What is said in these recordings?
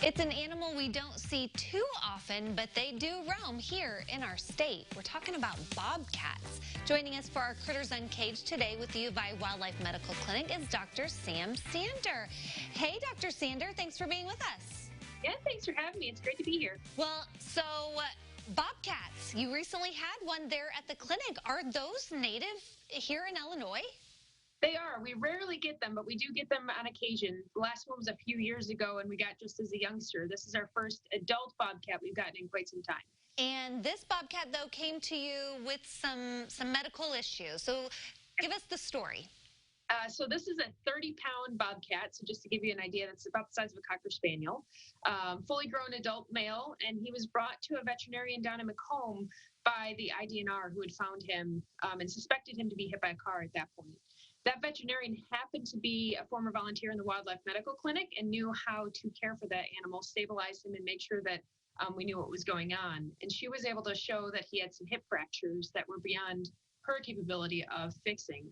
It's an animal we don't see too often, but they do roam here in our state. We're talking about bobcats. Joining us for our Critters Uncaged today with the U of I Wildlife Medical Clinic is Dr. Sam Sander. Hey, Dr. Sander, thanks for being with us. Yeah, thanks for having me. It's great to be here. Well, so bobcats, you recently had one there at the clinic. Are those native here in Illinois? They are. We rarely get them, but we do get them on occasion. The last one was a few years ago, and we got just as a youngster. This is our first adult bobcat we've gotten in quite some time. And this bobcat, though, came to you with some medical issues. So give us the story. So this is a 30-pound bobcat. So just to give you an idea, that's about the size of a Cocker Spaniel, fully grown adult male. And he was brought to a veterinarian down in Macomb by the IDNR who had found him and suspected him to be hit by a car at that point. That veterinarian happened to be a former volunteer in the Wildlife Medical Clinic and knew how to care for that animal, stabilize him, and make sure that we knew what was going on. And she was able to show that he had some hip fractures that were beyond her capability of fixing.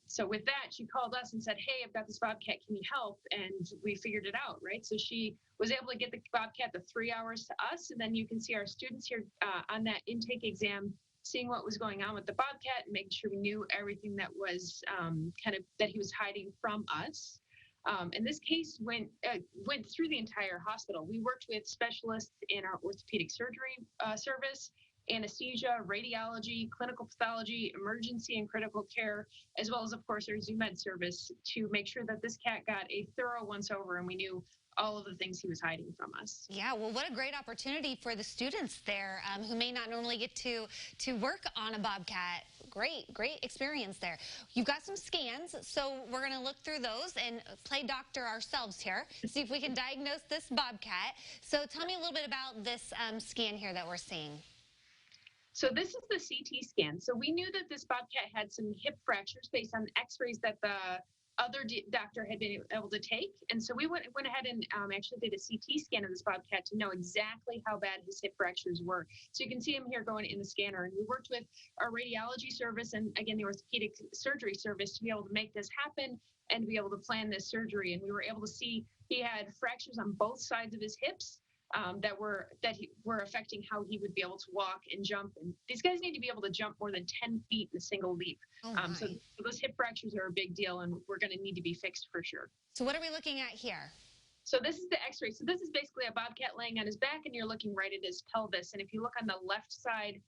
So with that, she called us and said, hey, I've got this bobcat. Can you help? And we figured it out, right? So she was able to get the bobcat the 3 hours to us. And then you can see our students here on that intake exam seeing what was going on with the bobcat and making sure we knew everything that was that he was hiding from us. And this case went through the entire hospital. We worked with specialists in our orthopedic surgery service, anesthesia, radiology, clinical pathology, emergency and critical care, as well as, of course, our Zoo Med service to make sure that this cat got a thorough once-over and we knew all of the things he was hiding from us. Yeah, well, what a great opportunity for the students there who may not normally get to work on a bobcat. Great experience there. You've got some scans, so we're going to look through those and play doctor ourselves here, see if we can diagnose this bobcat. So tell me a little bit about this scan here that we're seeing. So this is the CT scan. So we knew that this bobcat had some hip fractures based on x-rays that the other doctor had been able to take. And so we went ahead and actually did a CT scan of this bobcat to know exactly how bad his hip fractures were. So you can see him here going in the scanner. And we worked with our radiology service and, again, the orthopedic surgery service to be able to make this happen and to be able to plan this surgery. And we were able to see he had fractures on both sides of his hips that were affecting how he would be able to walk and jump. And these guys need to be able to jump more than 10 feet in a single leap. So those hip fractures are a big deal, and we're going to need to be fixed for sure. So what are we looking at here? So this is the x-ray. So this is basically a bobcat laying on his back, and you're looking right at his pelvis. And if you look on the left side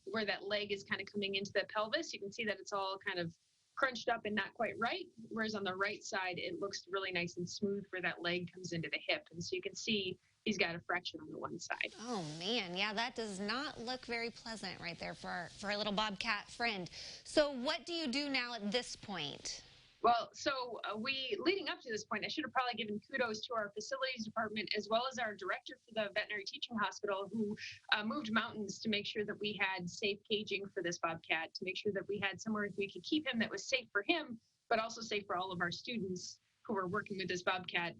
where that leg is kind of coming into the pelvis, you can see that it's all kind of crunched up and not quite right, whereas on the right side, it looks really nice and smooth where that leg comes into the hip. And so you can see he's got a fracture on the one side. Oh, man. Yeah, that does not look very pleasant right there for a little bobcat friend. So what do you do now at this point? Well, so leading up to this point, I should have probably given kudos to our facilities department as well as our director for the veterinary teaching hospital who moved mountains to make sure that we had safe caging for this bobcat, to make sure that we had somewhere we could keep him that was safe for him, but also safe for all of our students who were working with this bobcat,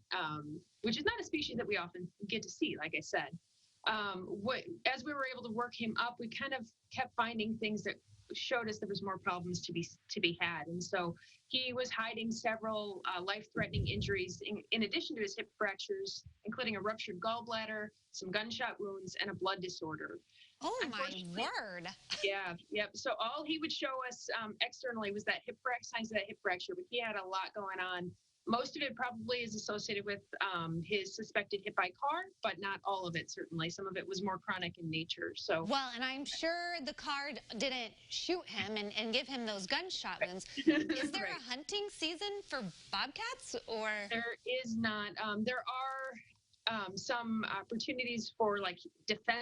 which is not a species that we often get to see, like I said. As we were able to work him up, we kind of kept finding things that showed us there was more problems to be had. And so he was hiding several life-threatening injuries in addition to his hip fractures, including a ruptured gallbladder, some gunshot wounds, and a blood disorder. Oh, my word. Yeah, yep. So all he would show us externally was that signs of that hip fracture, but he had a lot going on. Most of it probably is associated with his suspected hit by car, but not all of it, certainly. Some of it was more chronic in nature. So well, and I'm sure the car didn't shoot him and give him those gunshot wounds. Is there a hunting season for bobcats, or? There is not. There are some opportunities for like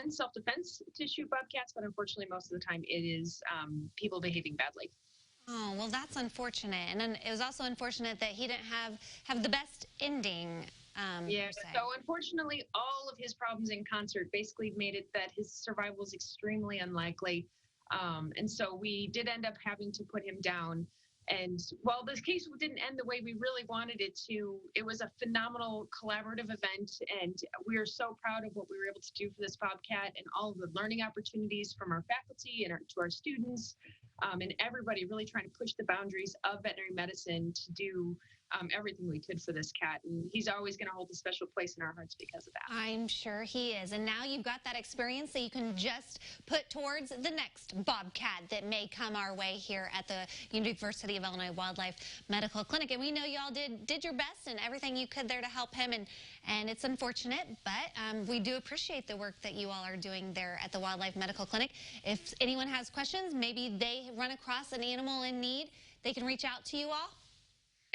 self-defense to shoot bobcats, but unfortunately most of the time it is people behaving badly. Oh, well, that's unfortunate. And then it was also unfortunate that he didn't have the best ending. Yeah, so unfortunately, all of his problems in concert basically made it that his survival was extremely unlikely. And so we did end up having to put him down. And while this case didn't end the way we really wanted it to, it was a phenomenal collaborative event. And we are so proud of what we were able to do for this bobcat and all of the learning opportunities from our faculty and to our students. And everybody really trying to push the boundaries of veterinary medicine to do everything we could for this cat. And he's always going to hold a special place in our hearts because of that. I'm sure he is. And now you've got that experience that you can just put towards the next Bobcat that may come our way here at the University of Illinois Wildlife Medical Clinic. And we know y'all did your best and everything you could there to help him. And it's unfortunate, but we do appreciate the work that you all are doing there at the Wildlife Medical Clinic. If anyone has questions, maybe they run across an animal in need, they can reach out to you all.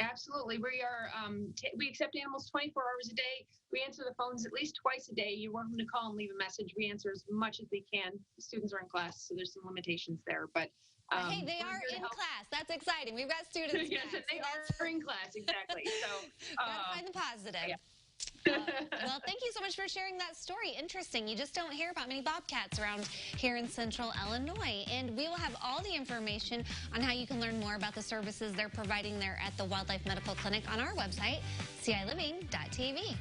Absolutely. We accept animals 24 hours a day. We answer the phones at least twice a day. You're welcome to call and leave a message. We answer as much as we can. The students are in class, so there's some limitations there. But hey, they are in class. That's exciting. We've got students. Yes, and they are in class, exactly. So gotta find the positive. Yeah. Well, thank you so much for sharing that story. Interesting. You just don't hear about many bobcats around here in central Illinois. And we will have all the information on how you can learn more about the services they're providing there at the Wildlife Medical Clinic on our website, ciliving.tv.